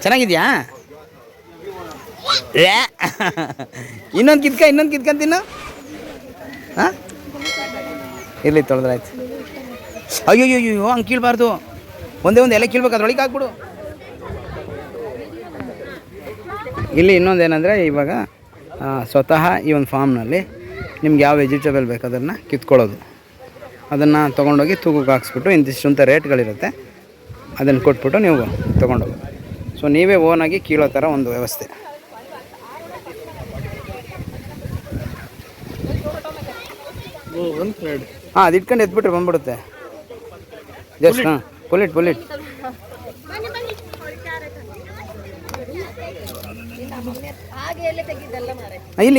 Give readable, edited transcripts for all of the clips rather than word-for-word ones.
ಚೆನ್ನಾಗಿದೆಯಾ? ಇನ್ನೊಂದು ಕಿತ್ಕ ತಿನ್ನು. ಹಾಂ, ಇರಲಿ, ತೊಳೆದ್ರಾಯ್ತು. ಅಯ್ಯೋ ಹಂಗೆ ಕೀಳ್ಬಾರ್ದು. ಒಂದೇ ಒಂದು ಎಲೆ ಕೀಳ್ಬೇಕು, ಅದ್ರೊಳಗೆ ಹಾಕ್ಬಿಡು. ಇಲ್ಲಿ ಇನ್ನೊಂದೇನೆಂದರೆ, ಇವಾಗ ಸ್ವತಃ ಈ ಒಂದು ಫಾರ್ಮ್ನಲ್ಲಿ ನಿಮ್ಗೆ ಯಾವ ವೆಜಿಟೇಬಲ್ ಬೇಕು ಅದನ್ನು ಕಿತ್ಕೊಳ್ಳೋದು, ಅದನ್ನು ತೊಗೊಂಡೋಗಿ ತೂಕಕ್ಕೆ ಹಾಕ್ಸ್ಬಿಟ್ಟು ಇಂತಿಷ್ಟು ಅಂತ ರೇಟ್ಗಳಿರುತ್ತೆ, ಅದನ್ನು ಕೊಟ್ಬಿಟ್ಟು ನೀವು ತೊಗೊಂಡೋಗಿ. ಸೊ ನೀವೇ ಓನಾಗಿ ಕೀಳೋ ಥರ ಒಂದು ವ್ಯವಸ್ಥೆ. ಹಾಂ, ಅದು ಇಟ್ಕೊಂಡು ಎತ್ಬಿಟ್ರೆ ಬಂದ್ಬಿಡುತ್ತೆ. ಜಸ್ಟ್ ಹಾಂ, ಪುಲಿಟ್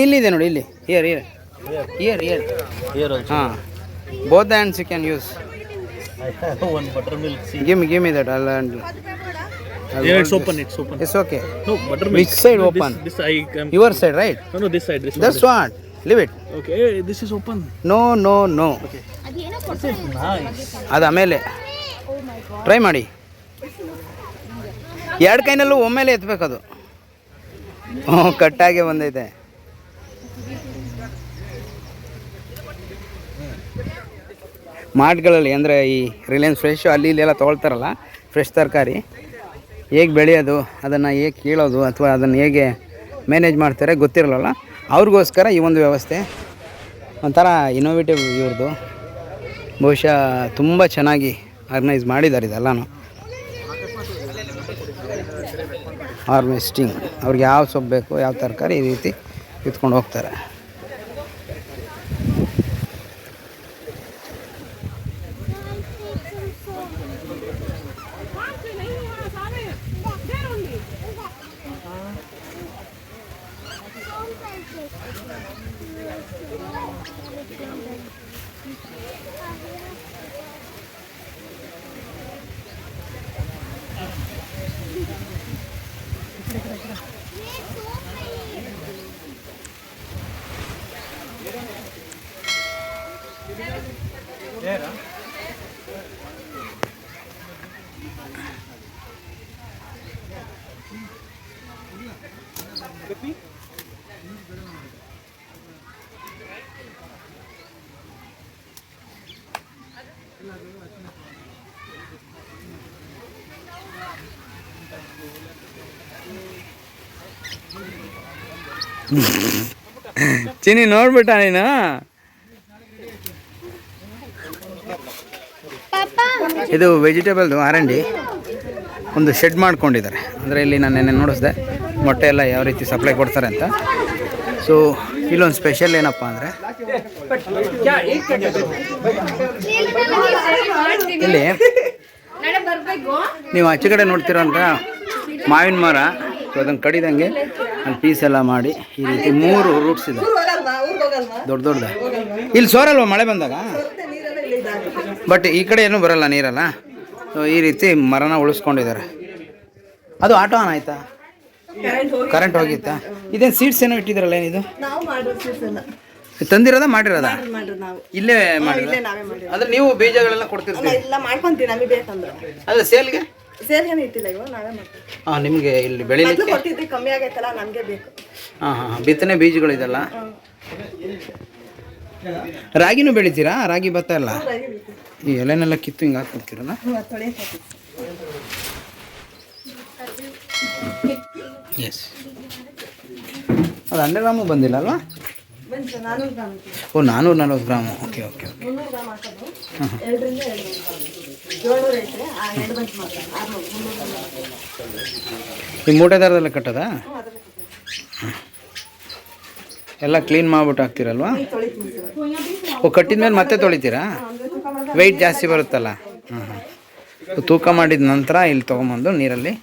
ಇಲ್ಲಿದೆ ನೋಡಿ, ಇಲ್ಲಿ ಇಯರ್ ಹಾಂ, both hands you can use. Give me that. It's open. It's okay. No, buttermilk. Which side open? This I can. Your side, right? No, this side. That's what. Leave it. Okay, this is open. No. Okay. This is nice. ಅದು ಆಮೇಲೆ try ಮಾಡಿ. ಎರಡು ಕೈನಲ್ಲೂ ಒಮ್ಮೆಲೆ ಎತ್ತಬೇಕದು. ಕಟ್ಟಾಗೆ ಬಂದೈತೆ. ಮಾರ್ಟ್ಗಳಲ್ಲಿ ಅಂದರೆ ಈ Reliance fresh ಅಲ್ಲಿ ಇಲ್ಲೆಲ್ಲ ತೊಗೊಳ್ತಾರಲ್ಲ, ಫ್ರೆಶ್ ತರಕಾರಿ ಹೇಗೆ ಬೆಳೆಯೋದು, ಅದನ್ನು ಹೇಗೆ ಕೀಳೋದು ಅಥವಾ ಅದನ್ನು ಹೇಗೆ ಮ್ಯಾನೇಜ್ ಮಾಡ್ತಾರೆ ಗೊತ್ತಿರಲ್ಲ. ಅವ್ರಿಗೋಸ್ಕರ ಈ ಒಂದು ವ್ಯವಸ್ಥೆ ಒಂಥರ ಇನೋವೇಟಿವ್ ಇವ್ರದ್ದು. ಬಹುಶಃ ತುಂಬ ಚೆನ್ನಾಗಿ ಆರ್ಗನೈಸ್ ಮಾಡಿದ್ದಾರೆ ಇದೆಲ್ಲನೂ. ಹಾರ್ವೆಸ್ಟಿಂಗ್, ಅವ್ರಿಗೆ ಯಾವ ಸೊಪ್ಪು ಬೇಕು, ಯಾವ ತರಕಾರಿ, ಈ ರೀತಿ ಕಿತ್ಕೊಂಡು ಹೋಗ್ತಾರೆ. ಚಿನ್ನಿ ನೋಡ್ಬಿಟ್ಟ ನೀನು? ಇದು ವೆಜಿಟೇಬಲ್ದು R&D ಒಂದು ಶೆಡ್ ಮಾಡ್ಕೊಂಡಿದ್ದಾರೆ. ಅಂದರೆ ಇಲ್ಲಿ ನಾನು ನೆನ್ನೆ ನೋಡಿಸ್ದೆ ಮೊಟ್ಟೆ ಎಲ್ಲ ಯಾವ ರೀತಿ ಸಪ್ಲೈ ಕೊಡ್ತಾರೆ ಅಂತ. ಸೊ ಇಲ್ಲೊಂದು ಸ್ಪೆಷಲ್ ಏನಪ್ಪ ಅಂದರೆ, ಇಲ್ಲಿ ನೀವು ಆಚೆ ಕಡೆ ನೋಡ್ತಿರೋಂಥ ಮಾವಿನ ಮರ, ಸೊ ಅದನ್ನು ಕಡಿದಂಗೆ ಅಲ್ಲಿ ಪೀಸ್ ಎಲ್ಲ ಮಾಡಿ ಈ ರೀತಿ 3 ರೂಟ್ಸ್ ಇದೆ, ದೊಡ್ಡ. ಇಲ್ಲಿ ಸೋರಲ್ವ ಮಳೆ ಬಂದಾಗ? ಬಟ್ ಈ ಕಡೆ ಏನೂ ಬರಲ್ಲ, ನೀರಲ್ಲ. ಸೊ ಈ ರೀತಿ ಮರನ ಉಳಿಸ್ಕೊಂಡಿದ್ದಾರೆ. ಅದು ಆಟೋ ಆನ್ ಆಯ್ತಾ? ಕರೆಂಟ್ ಹೋಗಿತ್ತಾ? ಇದೇನು ಸೀಡ್ಸ್ ಏನೋ ಇಟ್ಟಿದ್ರಲ್ಲ, ಏನಿದು ತಂದಿರೋದ ಮಾಡಿರೋದ? ಇಲ್ಲೇ ಮಾಡಿ. ಅದ್ರ ನೀವು ಬೀಜಗಳೆಲ್ಲ ಕೊಡ್ತಿರ್ತೀವಿ? ಅಲ್ಲ, ಸೇಲ್ಗೆ ಹಾಂ, ನಿಮಗೆ ಇಲ್ಲಿ ಬೆಳಿಲಿಕ್ಕೆ ಕಮ್ಮಿ ಆಗೈತಲ್ಲ, ನಮಗೆ ಬೇಕು. ಹಾಂ, ಬಿತ್ತನೆ ಬೀಜಗಳು ಇದೆಲ್ಲ. ರಾಗಿನೂ ಬೆಳಿತೀರಾ? ರಾಗಿ ಭತ್ತ ಎಲ್ಲ ಈ ಎಲೆನೆಲ್ಲ ಕಿತ್ತು ಹಿಂಗೆ ಹಾಕ್ಬಿಡ್ತೀರಲ್ಲ? ಎಸ್. ಅದು 100 ಗ್ರಾಮು ಬಂದಿಲ್ಲ ಅಲ್ವಾ? ಓ, 440 ಗ್ರಾಮು. ಓಕೆ. ಈ ಮೂಟೆ ದಾರದಲ್ಲ ಕಟ್ಟೋದಾ? ಎಲ್ಲ ಕ್ಲೀನ್ ಮಾಡ್ಬಿಟ್ಟು ಹಾಕ್ತೀರಲ್ವಾ? ಓ, ಕಟ್ಟಿದ ಮೇಲೆ ಮತ್ತೆ ತೊಳಿತೀರಾ? ವೆಯ್ಟ್ ಜಾಸ್ತಿ ಬರುತ್ತಲ್ಲ. ತೂಕ ಮಾಡಿದ ನಂತರ ಇಲ್ಲಿ ತೊಗೊಂಬಂದು ನೀರಲ್ಲಿ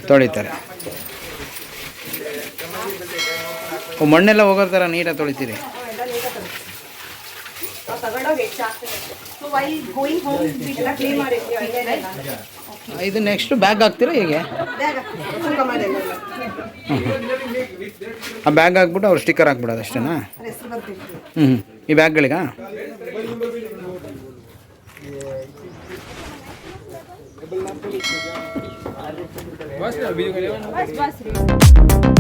ತೊಳಿತಾರೆ. ಓ, ಮಣ್ಣೆಲ್ಲ ಹೋಗೋ ಥರ ನೀಟಾಗಿ ತೊಳಿತೀರಿ? ಇದು ನೆಕ್ಸ್ಟ್ ಬ್ಯಾಗ್ ಹಾಕ್ತೀರಾ ಹೇಗೆ? ಆ ಬ್ಯಾಗ್ ಹಾಕ್ಬಿಟ್ಟು ಅವ್ರು ಸ್ಟಿಕ್ಕರ್ ಹಾಕ್ಬಿಡೋದು ಅಷ್ಟೇನಾ? ಈ ಬ್ಯಾಗ್ಗಳಿಗಾ? ಬಸ್ ಬಸ್ ರೀ